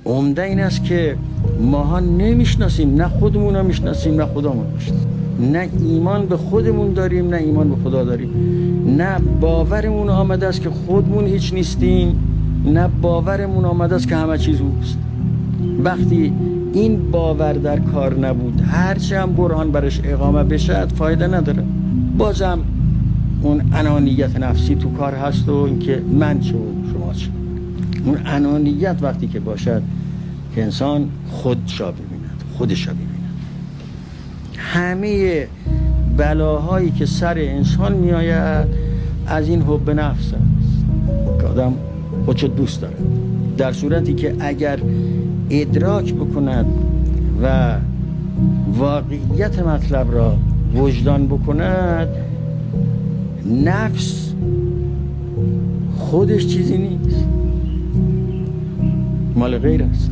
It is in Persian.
عمده این است که ماها نمیشناسیم، نه خودمون رو میشناسیم نه خدامون میشناسیم، نه ایمان به خودمون داریم نه ایمان به خدا داریم، نه باورمون آمده است که خودمون هیچ نیستیم نه باورمون آمده است که همه چیز اوست. وقتی این باور در کار نبود، هرچی هم برهان برش اقامه بشه فایده نداره. بازم اون انانیت نفسی تو کار هست و اینکه من چه و شما چه. اون انانیت وقتی که باشد که انسان خودش را ببیند، خودش را ببیند. همه بلاهایی که سر انسان میآید از این حب نفس است که آدم خودشو دوست داره. در صورتی که اگر ادراک بکند و واقعیت مطلب را وجدان بکند، نفس خودش چیزی نیست، مال غیر است.